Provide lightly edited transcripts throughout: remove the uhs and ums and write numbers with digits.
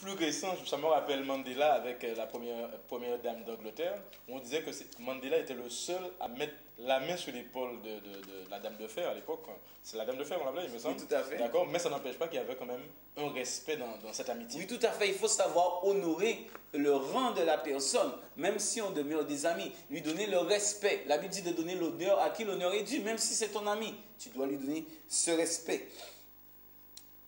plus récent, ça me rappelle Mandela avec la première dame d'Angleterre, où on disait que Mandela était le seul à mettre la main sur l'épaule de la dame de fer à l'époque. C'est la dame de fer, on l'appelait, il me semble. Oui, tout à fait. D'accord, mais ça n'empêche pas qu'il y avait quand même un respect dans cette amitié. Oui, tout à fait. Il faut savoir honorer le rang de la personne, même si on demeure des amis. Lui donner le respect. La Bible dit de donner l'honneur à qui l'honneur est dû, même si c'est ton ami. Tu dois lui donner ce respect.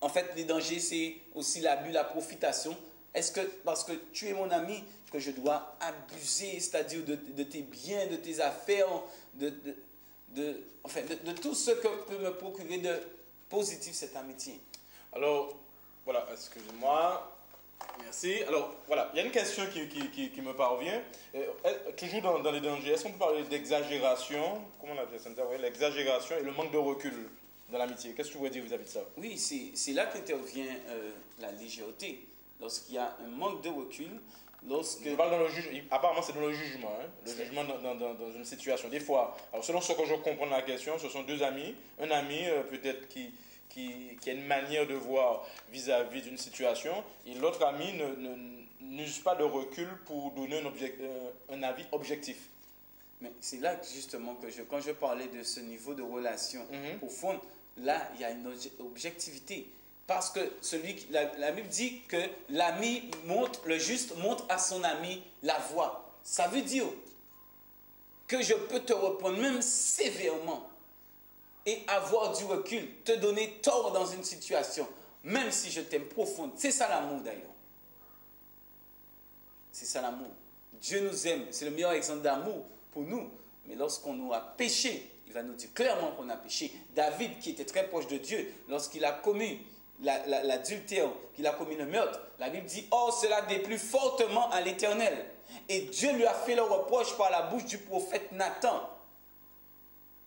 En fait, les dangers, c'est aussi l'abus, la profitation. Est-ce que parce que tu es mon ami, que je dois abuser, c'est-à-dire de tes biens, de tes affaires, de tout ce que peut me procurer de positif cette amitié? Alors, voilà, excusez-moi. Merci. Alors, voilà, il y a une question qui me parvient. Toujours dans les dangers, est-ce qu'on peut parler d'exagération? Comment on appelle ça? L'exagération et le manque de recul dans l'amitié. Qu'est-ce que tu voudrais dire vis-à-vis de ça? Oui, c'est là qu'intervient la légèreté. Lorsqu'il y a un manque de recul, Je parle dans le jugement. Apparemment, c'est dans le jugement. Hein? Le jugement dans une situation. Des fois, alors selon ce que je comprends de la question, ce sont deux amis. Un ami, peut-être, qui a une manière de voir vis-à-vis d'une situation, et l'autre ami n'use pas de recul pour donner un avis objectif. Mais c'est là justement que quand je parlais de ce niveau de relation profonde, là, il y a une objectivité. Parce que la Bible dit que l'ami le juste montre à son ami la voie. Ça veut dire que je peux te reprendre même sévèrement et avoir du recul, te donner tort dans une situation, même si je t'aime profondément. C'est ça l'amour d'ailleurs. C'est ça l'amour. Dieu nous aime, c'est le meilleur exemple d'amour pour nous. Mais lorsqu'on aura péché, il va nous dire clairement qu'on a péché. David, qui était très proche de Dieu, lorsqu'il a commis l'adultère, qu'il a commis le meurtre, la Bible dit « Oh, cela déplut fortement à l'Éternel. » Et Dieu lui a fait le reproche par la bouche du prophète Nathan.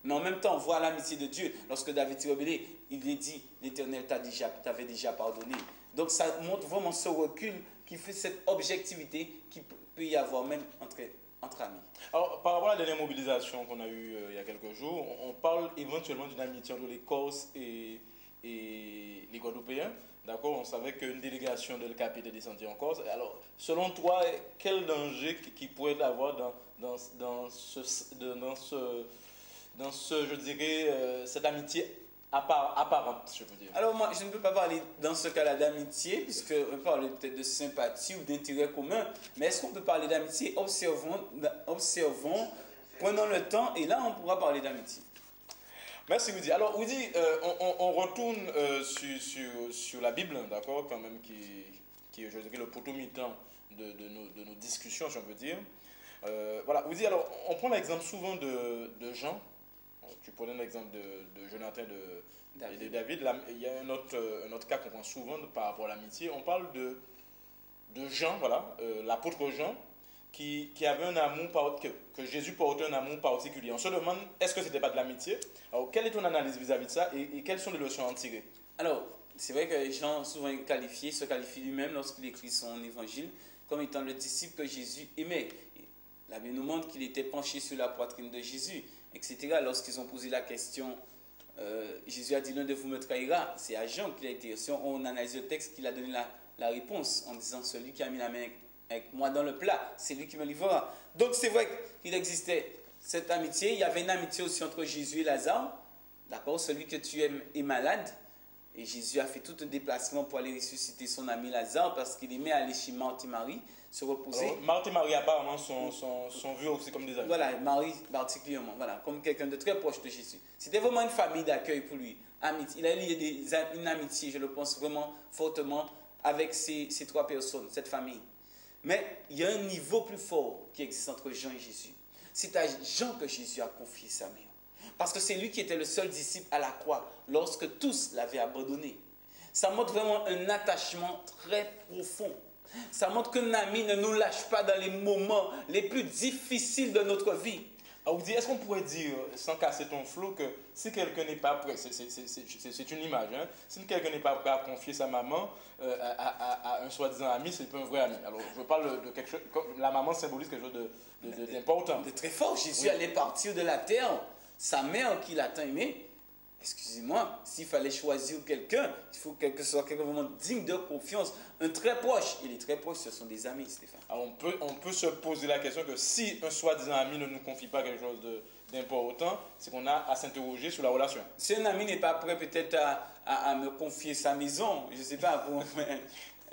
Mais en même temps, on voit l'amitié de Dieu. Lorsque David s'est rebellé, il lui dit « L'Éternel t'avait déjà pardonné. » Donc ça montre vraiment ce recul qui fait cette objectivité qui peut y avoir même entre amis. Alors, par rapport à la dernière mobilisation qu'on a eue il y a quelques jours, on parle éventuellement d'une amitié entre les Corses et les Guadeloupéens. D'accord, on savait qu'une délégation de l'ECAP était descendue en Corse. Alors, selon toi, quel danger qui pourrait y avoir dans je dirais, cette amitié apparente, je veux dire? Alors, moi, je ne peux pas parler dans ce cas-là d'amitié, puisqu'on parle peut-être de sympathie ou d'intérêt commun. Mais est-ce qu'on peut parler d'amitié? Observons, prenons le temps, et là, on pourra parler d'amitié. Merci Woody. Alors Woody, on retourne sur la Bible, d'accord, quand même, qui est, je dirais, le potomitan de nos discussions, si on peut dire. Voilà, Woody, alors on prend l'exemple souvent de Jean. Tu prenais l'exemple de Jonathan et de David. Là, il y a un autre cas qu'on prend souvent par rapport à l'amitié. On parle de Jean, voilà, l'apôtre Jean, qui avait un amour, que Jésus portait un amour particulier. On se demande, est-ce que ce n'était pas de l'amitié? Alors, quelle est ton analyse vis-à-vis de ça et quelles sont les leçons à en tirer? Alors, c'est vrai que Jean souvent se qualifie lui-même lorsqu'il écrit son évangile comme étant le disciple que Jésus aimait. La Bible nous montre qu'il était penché sur la poitrine de Jésus, etc. Lorsqu'ils ont posé la question, Jésus a dit, l'un de vous me trahira. C'est à Jean qu'il a été. Si on analyse le texte, qu'il a donné la réponse en disant, celui qui a mis la main avec moi dans le plat, c'est lui qui me livrera. Donc c'est vrai qu'il existait cette amitié. Il y avait une amitié aussi entre Jésus et Lazare. D'accord, celui que tu aimes est malade. Et Jésus a fait tout un déplacement pour aller ressusciter son ami Lazare parce qu'il aimait aller chez Marthe et Marie se reposer. Alors, Marthe et Marie apparemment sont vus aussi comme des amis. Voilà, Marie particulièrement, voilà, comme quelqu'un de très proche de Jésus. C'était vraiment une famille d'accueil pour lui. Il a lié une amitié, je le pense vraiment fortement, avec ces trois personnes, cette famille. Mais il y a un niveau plus fort qui existe entre Jean et Jésus. C'est à Jean que Jésus a confié sa mère. Parce que c'est lui qui était le seul disciple à la croix lorsque tous l'avaient abandonné. Ça montre vraiment un attachement très profond. Ça montre qu'un ami ne nous lâche pas dans les moments les plus difficiles de notre vie. Alors, est-ce qu'on pourrait dire, sans casser ton flot, que si quelqu'un n'est pas prêt, c'est une image, hein, si quelqu'un n'est pas prêt à confier sa maman à un soi-disant ami, c'est pas un vrai ami. Alors, je parle de quelque chose, la maman symbolise quelque chose d'important. De très fort. Jésus allait partir de la terre, sa mère qui l'a tant aimé, excusez-moi, s'il fallait choisir quelqu'un, il faut que ce soit quelqu'un vraiment digne de confiance, un très proche. Et les très proches, ce sont des amis, Stéphane. Alors on peut se poser la question que si un soi-disant ami ne nous confie pas quelque chose d'important, c'est qu'on a à s'interroger sur la relation. Si un ami n'est pas prêt peut-être à me confier sa maison, je ne sais pas,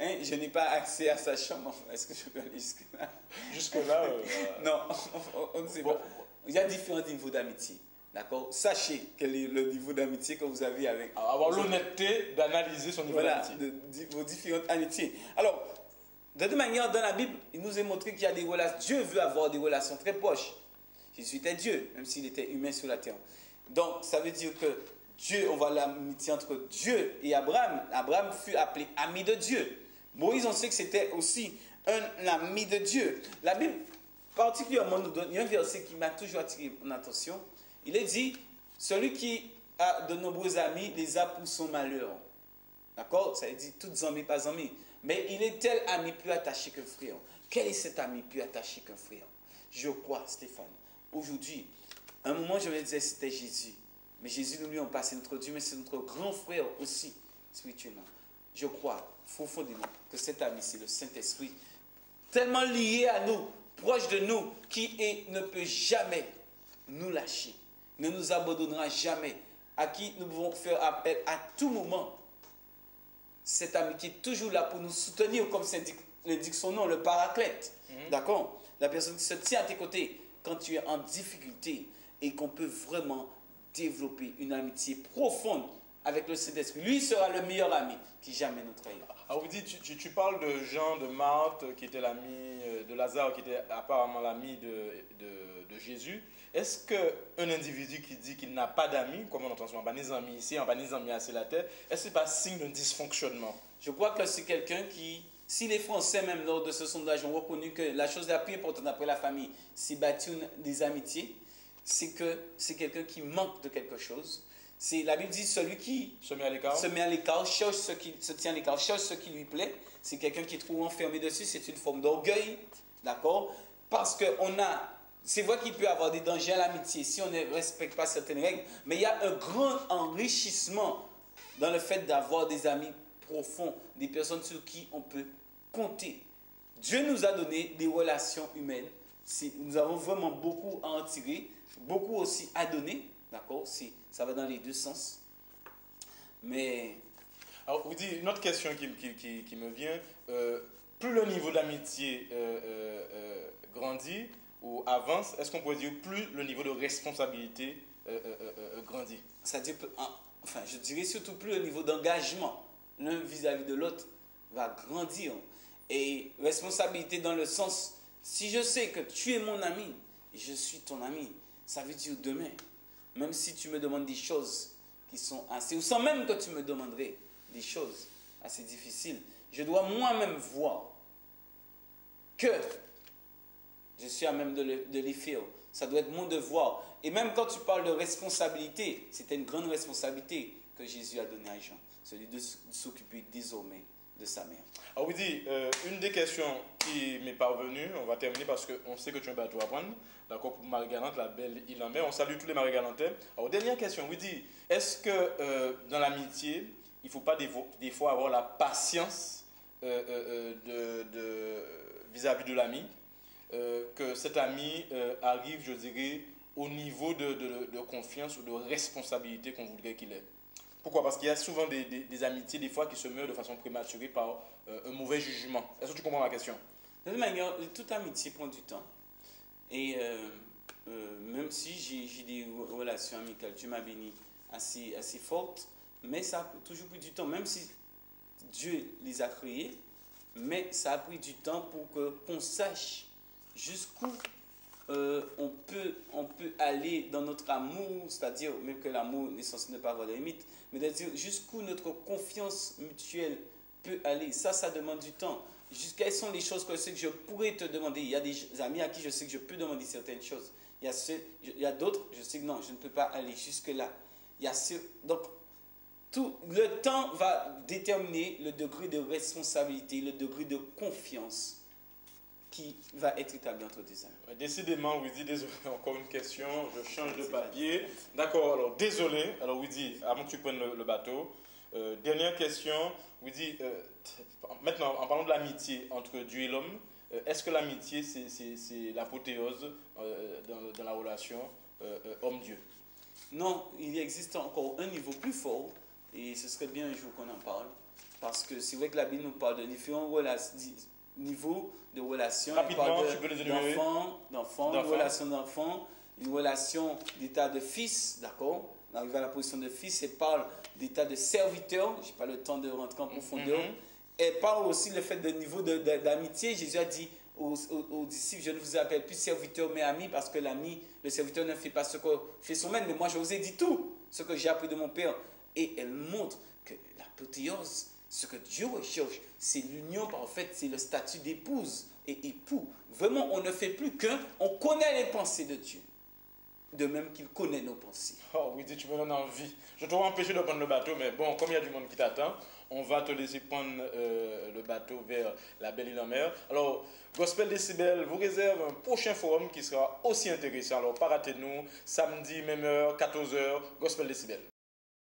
hein, je n'ai pas accès à sa chambre, est-ce que je peux aller jusque-là? Jusque-là, non, on ne sait pas. Il y a différents niveaux d'amitié. D'accord? Sachez quel est le niveau d'amitié que vous avez avec. Avoir l'honnêteté d'analyser son niveau d'amitié. Vos différentes amitiés. Alors, de toute manière, dans la Bible, il nous est montré qu'il y a des relations. Dieu veut avoir des relations très proches. Jésus était Dieu, même s'il était humain sur la terre. Donc, ça veut dire que Dieu, on voit l'amitié entre Dieu et Abraham. Abraham fut appelé ami de Dieu. Moïse, on sait que c'était aussi un ami de Dieu. La Bible, particulièrement, nous donne, il y a un verset qui m'a toujours attiré mon attention. Il est dit, celui qui a de nombreux amis les a pour son malheur. D'accord? Ça veut dire, toutes amis, pas amis. Mais il est tel ami plus attaché qu'un frère. Quel est cet ami plus attaché qu'un frère? Je crois, Stéphane, aujourd'hui, à un moment, je me disais c'était Jésus. Mais Jésus, nous lui avons passé notre Dieu, mais c'est notre grand frère aussi, spirituellement. Je crois profondément que cet ami, c'est le Saint-Esprit, tellement lié à nous, proche de nous, qui ne peut jamais nous lâcher, ne nous abandonnera jamais, à qui nous pouvons faire appel à tout moment. Cet ami qui est toujours là pour nous soutenir, comme l'indique son nom, le paraclète. D'accord? La personne qui se tient à tes côtés quand tu es en difficulté et qu'on peut vraiment développer une amitié profonde avec le Saint-Esprit. Lui sera le meilleur ami qui jamais nous trahira. Alors, vous dites, tu parles de Jean, de Marthe, qui était l'ami de Lazare, qui était apparemment l'ami de Jésus. Est-ce qu'un individu qui dit qu'il n'a pas d'amis, comme on entend souvent, pas des amis ici, pas des amis à la terre, est-ce que ce n'est pas signe d'un dysfonctionnement? Je crois que c'est quelqu'un qui, si les Français, même lors de ce sondage, ont reconnu que la chose la plus importante après la famille, c'est bâtir des amitiés, c'est que c'est quelqu'un qui manque de quelque chose. La Bible dit celui qui se met à l'écart, cherche ce qui se tient à l'écart, cherche ce qui lui plaît. C'est quelqu'un qui est trop enfermé dessus, c'est une forme d'orgueil, d'accord? Parce c'est vrai qu'il peut y avoir des dangers à l'amitié si on ne respecte pas certaines règles, mais il y a un grand enrichissement dans le fait d'avoir des amis profonds, des personnes sur qui on peut compter. Dieu nous a donné des relations humaines. Nous avons vraiment beaucoup à en tirer, beaucoup aussi à donner, d'accord? Ça va dans les deux sens. Mais... Alors, vous dites, une autre question qui me vient, plus le niveau d'amitié grandit ou avance, est-ce qu'on pourrait dire plus le niveau de responsabilité grandit? C'est-à-dire, enfin, je dirais surtout plus le niveau d'engagement l'un vis-à-vis de l'autre va grandir. Et responsabilité dans le sens, si je sais que tu es mon ami, et je suis ton ami, ça veut dire demain, même si tu me demandes des choses qui sont assez, ou sans même que tu me demanderais des choses assez difficiles, je dois moi-même voir que je suis à même de les faire. Ça doit être mon devoir. Et même quand tu parles de responsabilité, c'était une grande responsabilité que Jésus a donnée à Jean, celui de s'occuper désormais de sa mère. Alors oui, dit, une des questions qui m'est parvenue, on va terminer parce qu'on sait que tu as un bateau à prendre, d'accord, pour Marie-Galante, la belle île en mer. On salue tous les Marie-Galantais. Alors, dernière question, oui, dit, est-ce que dans l'amitié, il ne faut pas des fois avoir la patience vis-à-vis de l'ami, que cet ami arrive, je dirais, au niveau de confiance ou de responsabilité qu'on voudrait qu'il ait? Pourquoi? Parce qu'il y a souvent des amitiés, des fois, qui se meurent de façon prématurée par un mauvais jugement. Est-ce que tu comprends ma question? De toute manière, toute amitié prend du temps. Et même si j'ai des relations amicales, Dieu m'a béni assez fortes, mais ça a toujours pris du temps. Même si Dieu les a créés, mais ça a pris du temps pour qu'on sache jusqu'où on peut aller dans notre amour, c'est-à-dire même que l'amour est censé ne pas avoir de limite, mais de dire jusqu'où notre confiance mutuelle peut aller. Ça demande du temps. Quelles sont les choses que je sais que je pourrais te demander? Il y a des amis à qui je sais que je peux demander certaines choses. Il y a d'autres, je sais que non, je ne peux pas aller jusque-là. Donc, le temps va déterminer le degré de responsabilité, le degré de confiance qui va être établi entre deux hommes. Décidément, Widi, désolé, encore une question, je change de papier. D'accord, alors désolé, alors Widi, avant que tu prennes le bateau, dernière question, Widi, maintenant en parlant de l'amitié entre Dieu et l'homme, est-ce que l'amitié c'est l'apothéose dans la relation homme-dieu? Non, il existe encore un niveau plus fort, et ce serait bien un jour qu'on en parle, parce que c'est vrai que la Bible nous parle de différents niveaux de relations. Rapidement, tu peux les énumérer. D'enfants, une relation d'enfant, une relation d'état de fils, d'accord? On arrive à la position de fils, elle parle d'état de serviteur, je n'ai pas le temps de rentrer en profondeur. Elle parle aussi le fait de niveau d'amitié. Jésus a dit aux disciples, je ne vous appelle plus serviteur mais ami, parce que l'ami, le serviteur ne fait pas ce que fait son maître, mais moi je vous ai dit tout ce que j'ai appris de mon Père. Et elle montre que l'apothéose, ce que Dieu recherche, c'est l'union parfaite, c'est le statut d'épouse et époux. Vraiment, on ne fait plus qu'un, on connaît les pensées de Dieu, de même qu'il connaît nos pensées. Oh oui, tu me donnes envie. Je t'aurais empêché de prendre le bateau, mais bon, comme il y a du monde qui t'attend, on va te laisser prendre le bateau vers la belle île en mer. Alors, Gospel Décibel vous réserve un prochain forum qui sera aussi intéressant. Alors, pas ratez-nous, samedi, même heure, 14h, Gospel Décibel.